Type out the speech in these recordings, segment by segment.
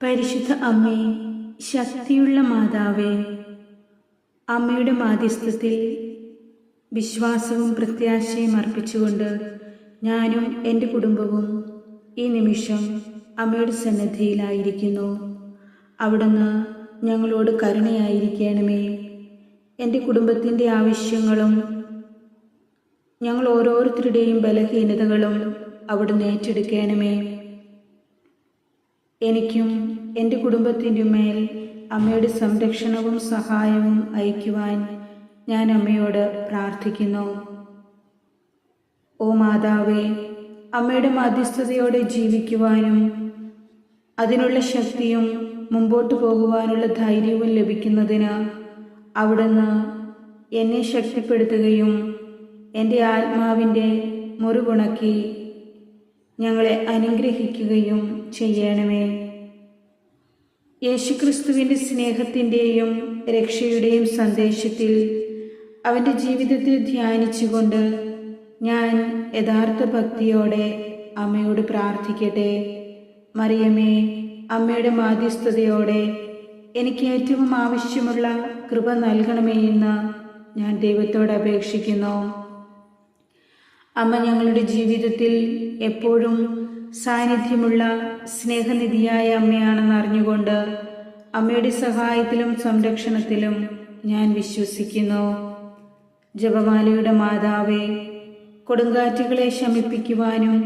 പരിശുദ്ധ അമ്മേ, ശക്തിയുള്ള മാതാവേ, അമ്മയുടെ മാധ്യസ്ഥത്തിൽ വിശ്വാസവും പ്രത്യാശയും അർപ്പിച്ചുകൊണ്ട് ഞാനും എൻ്റെ കുടുംബവും ഈ നിമിഷം അമ്മയുടെ സന്നിധിയിലായിരിക്കുന്നു. അവിടുന്ന് ഞങ്ങളോട് കരുണയായിരിക്കണമേ. എൻ്റെ കുടുംബത്തിൻ്റെ ആവശ്യങ്ങളും ഞങ്ങൾ ഓരോരുത്തരുടെയും ബലഹീനതകളും അവിടുന്ന് ഏറ്റെടുക്കണമേ. എനിക്കും എൻ്റെ കുടുംബത്തിൻ്റെ മേൽ അമ്മയുടെ സംരക്ഷണവും സഹായവും അയക്കുവാൻ ഞാൻ അമ്മയോട് പ്രാർത്ഥിക്കുന്നു. ഓ മാതാവേ, അമ്മയുടെ മധ്യസ്ഥതയോടെ ജീവിക്കുവാനും അതിനുള്ള ശക്തിയും മുമ്പോട്ട് പോകുവാനുള്ള ധൈര്യവും ലഭിക്കുന്നതിന് അവിടുന്ന് എന്നെ ശക്തിപ്പെടുത്തുകയും എൻ്റെ ആത്മാവിൻ്റെ മുറിവുണക്കി ഞങ്ങളെ അനുഗ്രഹിക്കുകയും ചെയ്യണമേ. യേശുക്രിസ്തുവിൻ്റെ സ്നേഹത്തിൻ്റെയും രക്ഷയുടെയും സന്ദേശത്തിൽ അവൻ്റെ ജീവിതത്തെ ധ്യാനിച്ചുകൊണ്ട് ഞാൻ യഥാർത്ഥ ഭക്തിയോടെ അമ്മയോട് പ്രാർത്ഥിക്കട്ടെ. മറിയമേ, അമ്മയുടെ മാധ്യസ്ഥതയോടെ എനിക്ക് ഏറ്റവും ആവശ്യമുള്ള കൃപ നൽകണമേ എന്ന് ഞാൻ ദൈവത്തോട് അപേക്ഷിക്കുന്നു. അമ്മ ഞങ്ങളുടെ ജീവിതത്തിൽ എപ്പോഴും സാന്നിധ്യമുള്ള സ്നേഹനിധിയായ അമ്മയാണെന്ന് അറിഞ്ഞുകൊണ്ട് അമ്മയുടെ സഹായത്തിലും സംരക്ഷണത്തിലും ഞാൻ വിശ്വസിക്കുന്നു. ജപമാലയുടെ മാതാവേ, കൊടുങ്കാറ്റുകളെ ശമിപ്പിക്കുവാനും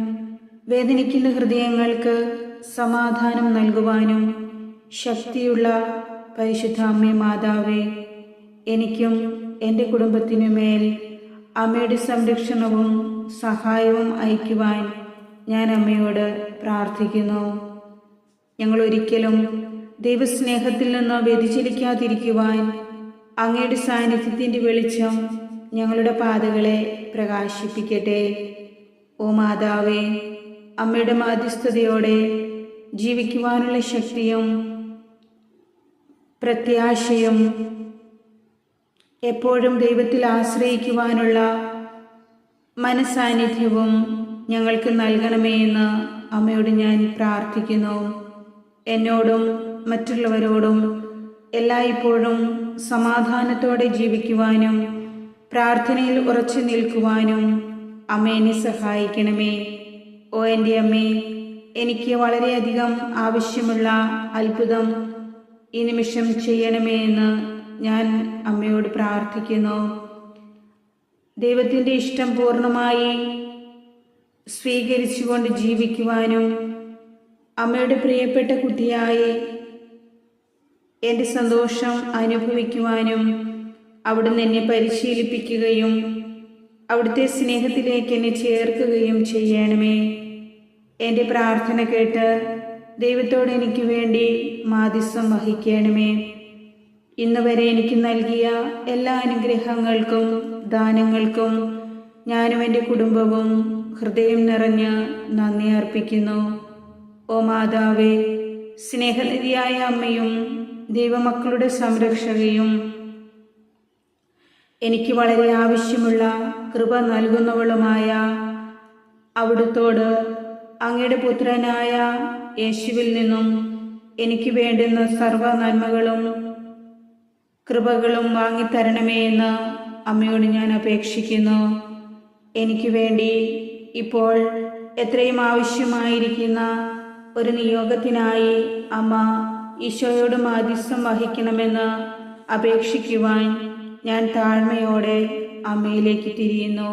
വേദനിക്കുന്ന ഹൃദയങ്ങൾക്ക് സമാധാനം നൽകുവാനും ശക്തിയുള്ള പരിശുദ്ധ അമ്മേ മാതാവേ, എനിക്കും എൻ്റെ കുടുംബത്തിനുമേൽ അമ്മയുടെ സംരക്ഷണവും സഹായവും അയക്കുവാൻ ഞാൻ അമ്മയോട് പ്രാർത്ഥിക്കുന്നു. ഞങ്ങൾ ഒരിക്കലും ദൈവസ്നേഹത്തിൽ നിന്ന് വ്യതിചലിക്കാതിരിക്കുവാൻ അങ്ങയുടെ സാന്നിധ്യത്തിൻ്റെ വെളിച്ചം ഞങ്ങളുടെ പാതകളെ പ്രകാശിപ്പിക്കട്ടെ. ഓ മാതാവേ, അമ്മയുടെ മാധ്യസ്ഥതയോടെ ജീവിക്കുവാനുള്ള ശക്തിയും പ്രത്യാശയും എപ്പോഴും ദൈവത്തിൽ ആശ്രയിക്കുവാനുള്ള മനസാന്നിധ്യവും ഞങ്ങൾക്ക് നൽകണമേ എന്ന് അമ്മയോട് ഞാൻ പ്രാർത്ഥിക്കുന്നു. എന്നോടും മറ്റുള്ളവരോടും എല്ലായ്പ്പോഴും സമാധാനത്തോടെ ജീവിക്കുവാനും പ്രാർത്ഥനയിൽ ഉറച്ചു നിൽക്കുവാനും അമ്മ എന്നെ സഹായിക്കണമേ. ഓ എൻ്റെ അമ്മേ, എനിക്ക് വളരെയധികം ആവശ്യമുള്ള അത്ഭുതം ഈ നിമിഷം ചെയ്യണമേ എന്ന് ഞാൻ അമ്മയോട് പ്രാർത്ഥിക്കുന്നു. ദൈവത്തിൻ്റെ ഇഷ്ടം പൂർണ്ണമായി സ്വീകരിച്ചുകൊണ്ട് ജീവിക്കുവാനും അമ്മയുടെ പ്രിയപ്പെട്ട കുട്ടിയായി എൻ്റെ സന്തോഷം അനുഭവിക്കുവാനും അവിടുന്ന് എന്നെ പരിശീലിപ്പിക്കുകയും അവിടുത്തെ സ്നേഹത്തിലേക്ക് എന്നെ ചേർക്കുകയും ചെയ്യണമേ. എൻ്റെ പ്രാർത്ഥന കേട്ട് ദൈവത്തോട് എനിക്ക് വേണ്ടി മാധ്യസ്ഥം വഹിക്കണമേ. ഇന്ന് വരെ എനിക്ക് നൽകിയ എല്ലാ അനുഗ്രഹങ്ങൾക്കും ദാനങ്ങൾക്കും ഞാനും എൻ്റെ കുടുംബവും ഹൃദയം നിറഞ്ഞ് നന്ദി അർപ്പിക്കുന്നു. ഓ മാതാവേ, സ്നേഹനിധിയായ അമ്മയും ദൈവമക്കളുടെ സംരക്ഷകയും എനിക്ക് വളരെ ആവശ്യമുള്ള കൃപ നൽകുന്നവളുമായ അവിടുത്തോട് അങ്ങയുടെ പുത്രനായ യേശുവിൽ നിന്നും എനിക്ക് വേണ്ടുന്ന സർവ്വ നന്മകളും കൃപകളും വാങ്ങിത്തരണമേ എന്ന് അമ്മയോട് ഞാൻ അപേക്ഷിക്കുന്നു. എനിക്ക് വേണ്ടി ഇപ്പോൾ എത്രയും ആവശ്യമായിരിക്കുന്ന ഒരു നിയോഗത്തിനായി അമ്മ ഈശോയോട് മാധ്യസ്ഥം വഹിക്കണമെന്ന് അപേക്ഷിക്കുവാൻ ഞാൻ താഴ്മയോടെ അമ്മയിലേക്ക് തിരിയുന്നു.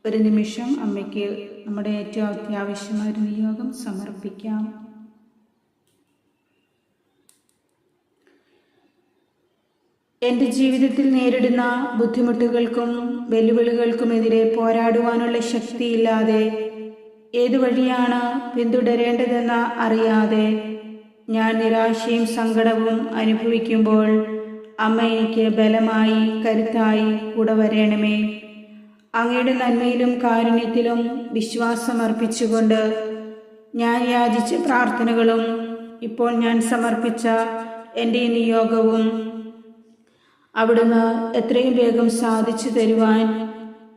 ഒരു നിമിഷം അമ്മയ്ക്ക് നമ്മുടെ ഏറ്റവും അത്യാവശ്യമായ ഒരു നിയോഗം സമർപ്പിക്കാം. എൻ്റെ ജീവിതത്തിൽ നേരിടുന്ന ബുദ്ധിമുട്ടുകൾക്കും വെല്ലുവിളികൾക്കുമെതിരെ പോരാടുവാനുള്ള ശക്തിയില്ലാതെ ഏതു വഴിയാണ് പിന്തുടരേണ്ടതെന്ന് അറിയാതെ ഞാൻ നിരാശയും സങ്കടവും അനുഭവിക്കുമ്പോൾ അമ്മ എനിക്ക് ബലമായി കരുത്തായി കൂടെ വരണമേ. അങ്ങയുടെ നന്മയിലും കാരുണ്യത്തിലും വിശ്വാസമർപ്പിച്ചുകൊണ്ട് ഞാൻ യാചിച്ച പ്രാർത്ഥനകളും ഇപ്പോൾ ഞാൻ സമർപ്പിച്ച എൻ്റെ നിയോഗവും അവിടുന്ന് എത്രയും വേഗം സാധിച്ചു തരുവാൻ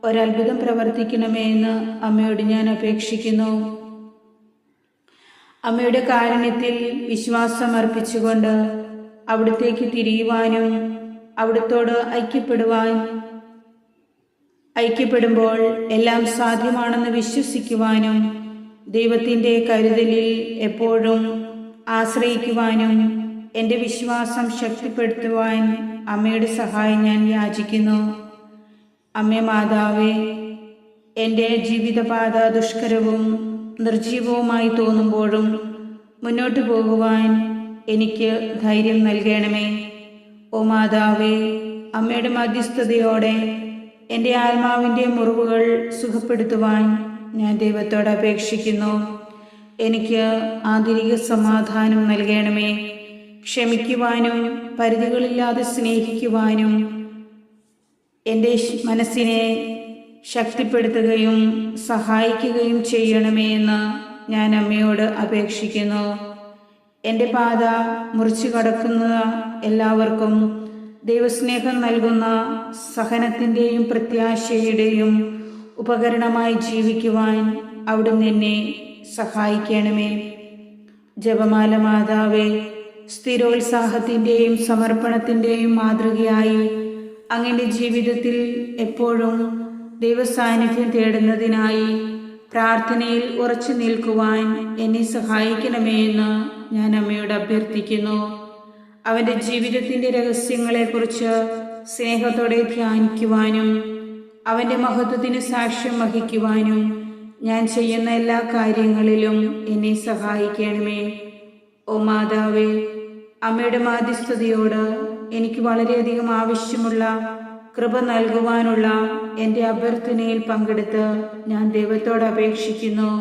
ഒരത്ഭുതം പ്രവർത്തിക്കണമേ എന്ന് അമ്മയോട് ഞാൻ അപേക്ഷിക്കുന്നു. അമ്മയുടെ കാരുണ്യത്തിൽ വിശ്വാസം അർപ്പിച്ചുകൊണ്ട് അവിടത്തേക്ക് തിരിയുവാനും അവിടുത്തോട് ഐക്യപ്പെടുമ്പോൾ എല്ലാം സാധ്യമാണെന്ന് വിശ്വസിക്കുവാനും ദൈവത്തിൻ്റെ കരുതലിൽ എപ്പോഴും ആശ്രയിക്കുവാനും എൻ്റെ വിശ്വാസം ശക്തിപ്പെടുത്തുവാൻ അമ്മയുടെ സഹായം ഞാൻ യാചിക്കുന്നു. അമ്മേ മാതാവേ, എൻ്റെ ജീവിതപാത ദുഷ്കരവും നിർജീവവുമായി തോന്നുമ്പോഴും മുന്നോട്ടു പോകുവാൻ എനിക്ക് ധൈര്യം നൽകണമേ. ഓ മാതാവേ, അമ്മയുടെ മധ്യസ്ഥതയോടെ എൻ്റെ ആത്മാവിൻ്റെ മുറിവുകൾ സുഖപ്പെടുത്തുവാൻ ഞാൻ ദൈവത്തോട് അപേക്ഷിക്കുന്നു. എനിക്ക് ആന്തരിക സമാധാനം നൽകണമേ. ക്ഷമിക്കുവാനും പരിധികളില്ലാതെ സ്നേഹിക്കുവാനും എൻ്റെ മനസ്സിനെ ശക്തിപ്പെടുത്തുകയും സഹായിക്കുകയും ചെയ്യണമേ എന്ന് ഞാൻ അമ്മയോട് അപേക്ഷിക്കുന്നു. എൻ്റെ പാത മുറിച്ചു കടക്കുന്ന എല്ലാവർക്കും ദൈവസ്നേഹം നൽകുന്ന സഹനത്തിൻ്റെയും പ്രത്യാശയുടെയും ഉപകരണമായി ജീവിക്കുവാൻ അവിടുന്ന് എന്നെ സഹായിക്കണമേ. ജപമാല മാതാവേ, സ്ഥിരോത്സാഹത്തിൻ്റെയും സമർപ്പണത്തിൻ്റെയും മാതൃകയായി അങ്ങയുടെ ജീവിതത്തിൽ എപ്പോഴും ദൈവസാന്നിധ്യം തേടുന്നതിനായി പ്രാർത്ഥനയിൽ ഉറച്ചു നിൽക്കുവാൻ എന്നെ സഹായിക്കണമേ എന്ന് ഞാൻ അമ്മയോട് അഭ്യർത്ഥിക്കുന്നു. അവൻ്റെ ജീവിതത്തിൻ്റെ രഹസ്യങ്ങളെക്കുറിച്ച് സ്നേഹത്തോടെ ധ്യാനിക്കുവാനും അവൻ്റെ മഹത്വത്തിന് സാക്ഷ്യം വഹിക്കുവാനും ഞാൻ ചെയ്യുന്ന എല്ലാ കാര്യങ്ങളിലും എന്നെ സഹായിക്കണമേ. ഓ മാതാവേ, അമ്മയുടെ മാധ്യസ്ഥതയോട് എനിക്ക് വളരെയധികം ആവശ്യമുള്ള കൃപ നൽകുവാനുള്ള എൻ്റെ അഭ്യർത്ഥനയിൽ പങ്കെടുത്ത് ഞാൻ ദൈവത്തോട് അപേക്ഷിക്കുന്നു.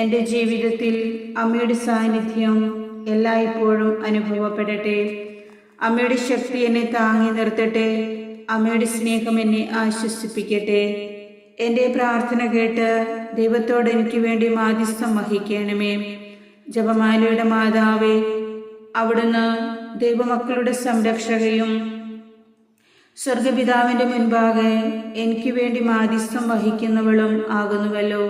എൻ്റെ ജീവിതത്തിൽ അമ്മയുടെ സാന്നിധ്യം എല്ലായ്പ്പോഴും അനുഭവപ്പെടട്ടെ. അമ്മയുടെ ശക്തി എന്നെ താങ്ങി നിർത്തട്ടെ. അമ്മയുടെ സ്നേഹം എന്നെ ആശ്വസിപ്പിക്കട്ടെ. എൻ്റെ പ്രാർത്ഥന കേട്ട് ദൈവത്തോട് എനിക്ക് വേണ്ടി മാധ്യസ്ഥം വഹിക്കണമേ. ജപമാലയുടെ മാതാവേ, അവിടുന്ന് ദൈവമക്കളുടെ സംരക്ഷകയും സ്വർഗപിതാവിൻ്റെ മുൻപാകെ എനിക്ക് വേണ്ടി മാധ്യസ്ഥം വഹിക്കുന്നവളും ആകുന്നുവല്ലോ.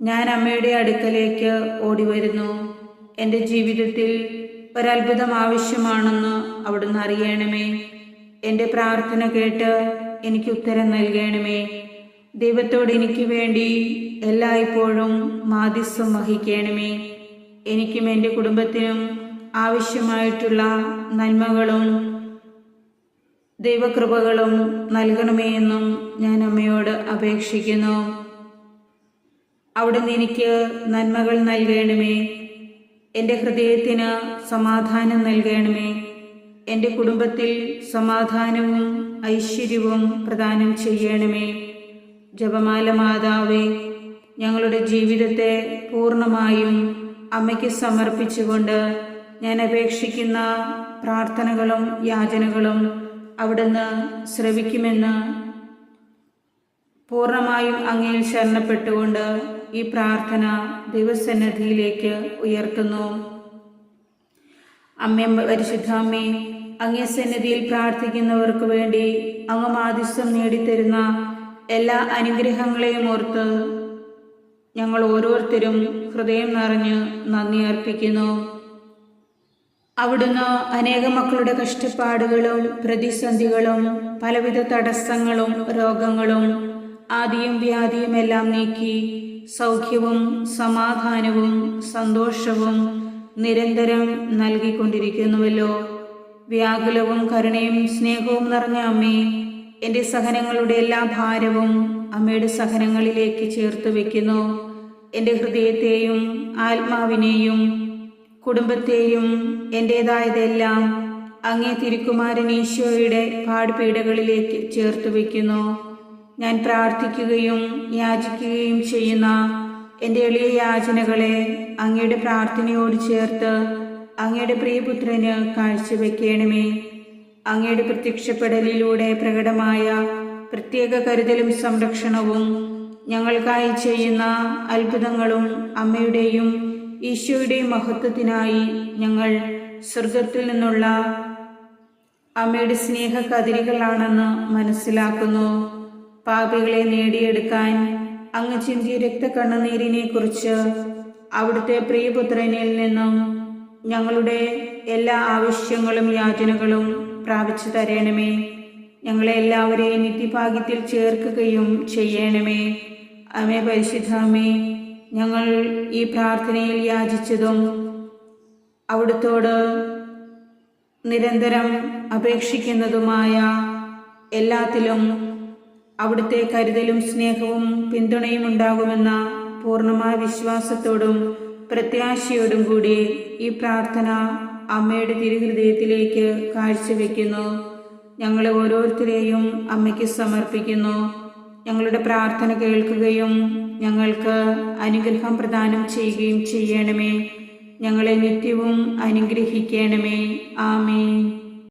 ഞാൻ അമ്മയുടെ അടുക്കലേക്ക് ഓടിവരുന്നു. എൻ്റെ ജീവിതത്തിൽ ഒരത്ഭുതം ആവശ്യമാണെന്ന് അവിടുന്ന് അറിയണമേ. എൻ്റെ പ്രാർത്ഥന കേട്ട് എനിക്ക് ഉത്തരം നൽകണമേ. ദൈവത്തോട് എനിക്ക് വേണ്ടി എല്ലായ്പ്പോഴും മാധ്യസ്ഥം വഹിക്കണമേ. എനിക്കും എൻ്റെ കുടുംബത്തിനും ആവശ്യമായിട്ടുള്ള നന്മകളും ദൈവകൃപകളും നൽകണമേ എന്നും ഞാൻ അമ്മയോട് അപേക്ഷിക്കുന്നു. അവിടുന്ന് എനിക്ക് നന്മകൾ നൽകണമേ. എൻ്റെ ഹൃദയത്തിന് സമാധാനം നൽകണമേ. എൻ്റെ കുടുംബത്തിൽ സമാധാനവും ഐശ്വര്യവും പ്രദാനം ചെയ്യണമേ. ജപമാല മാതാവേ, ഞങ്ങളുടെ ജീവിതത്തെ പൂർണ്ണമായും അമ്മയ്ക്ക് സമർപ്പിച്ചുകൊണ്ട് ഞാൻ അപേക്ഷിക്കുന്ന പ്രാർത്ഥനകളും യാചനകളും അവിടുന്ന് ശ്രവിക്കുമെന്ന് പൂർണ്ണമായും അങ്ങയിൽ ശരണപ്പെട്ടുകൊണ്ട് ഈ പ്രാർത്ഥന ദൈവസന്നിധിയിലേക്ക് ഉയർത്തുന്നു. അമ്മേ, പരിശുദ്ധാമ്മേ, അങ്ങേ സന്നിധിയിൽ പ്രാർത്ഥിക്കുന്നവർക്ക് വേണ്ടി അങ്ങ് മാധ്യസ്ഥം നേടിത്തരുന്ന എല്ലാ അനുഗ്രഹങ്ങളെയും ഓർത്ത് ഞങ്ങൾ ഓരോരുത്തരും ഹൃദയം നിറഞ്ഞ് നന്ദി അർപ്പിക്കുന്നു. അവിടുന്ന് അനേക മക്കളുടെ കഷ്ടപ്പാടുകളും പ്രതിസന്ധികളും പലവിധ തടസ്സങ്ങളും രോഗങ്ങളും ആദിയും വ്യാധിയും എല്ലാം നീക്കി സൗഖ്യവും സമാധാനവും സന്തോഷവും നിരന്തരം നൽകിക്കൊണ്ടിരിക്കുന്നുവല്ലോ. വ്യാകുലവും കരുണയും സ്നേഹവും നിറഞ്ഞ അമ്മേ, എൻ്റെ സഹനങ്ങളുടെ എല്ലാ ഭാരവും അമ്മയുടെ സഹനങ്ങളിലേക്ക് ചേർത്ത് വയ്ക്കുന്നു. എൻ്റെ ഹൃദയത്തെയും ആത്മാവിനെയും കുടുംബത്തെയും എൻ്റേതായതെല്ലാം അങ്ങേ തിരുക്കുമാരൻ ഈശോയുടെ പാടുപീഠകളിലേക്ക് ചേർത്ത് വയ്ക്കുന്നു. ഞാൻ പ്രാർത്ഥിക്കുകയും യാചിക്കുകയും ചെയ്യുന്ന എൻ്റെ എളിയ യാചനകളെ അങ്ങയുടെ പ്രാർത്ഥനയോട് ചേർത്ത് അങ്ങയുടെ പ്രിയപുത്രന് കാഴ്ചവെക്കണമേ. അങ്ങയുടെ പ്രത്യക്ഷപ്പെടലിലൂടെ പ്രകടമായ പ്രത്യേക കരുതലും സംരക്ഷണവും ഞങ്ങൾക്കായി ചെയ്യുന്ന അത്ഭുതങ്ങളും അമ്മയുടെയും ഈശോയുടെയും മഹത്വത്തിനായി ഞങ്ങൾ സ്വർഗത്തിൽ നിന്നുള്ള അമ്മയുടെ സ്നേഹക്കതിരുകളാണെന്ന് മനസ്സിലാക്കുന്നു. പാപികളെ നേടിയെടുക്കാൻ അങ്ങ് ചിന്തിയ രക്തക്കണ്ണുനീരിനെ കുറിച്ച് അവിടുത്തെ പ്രിയപുത്രനിൽ നിന്നും ഞങ്ങളുടെ എല്ലാ ആവശ്യങ്ങളും യാചനകളും പ്രാപിച്ചു തരണമേ. ഞങ്ങളെ എല്ലാവരെയും നിത്യഭാഗ്യത്തിൽ ചേർക്കുകയും ചെയ്യണമേ. അമേ പരിശുദ്ധാമേ, ഞങ്ങൾ ഈ പ്രാർത്ഥനയിൽ യാചിച്ചതും അവിടുത്തോട് നിരന്തരം അപേക്ഷിക്കുന്നതുമായ എല്ലാത്തിലും അവിടുത്തെ കരുതലും സ്നേഹവും പിന്തുണയും ഉണ്ടാകുമെന്ന പൂർണ്ണമായ വിശ്വാസത്തോടും പ്രത്യാശയോടും കൂടി ഈ പ്രാർത്ഥന അമ്മയുടെ തിരുഹൃദയത്തിലേക്ക് കാഴ്ചവെക്കുന്നു. ഞങ്ങളെ ഓരോരുത്തരെയും അമ്മയ്ക്ക് സമർപ്പിക്കുന്നു. ഞങ്ങളുടെ പ്രാർത്ഥന കേൾക്കുകയും ഞങ്ങൾക്ക് അനുഗ്രഹം പ്രദാനം ചെയ്യുകയും ചെയ്യണമേ. ഞങ്ങളെ നിത്യവും അനുഗ്രഹിക്കണമേ. ആമേൻ.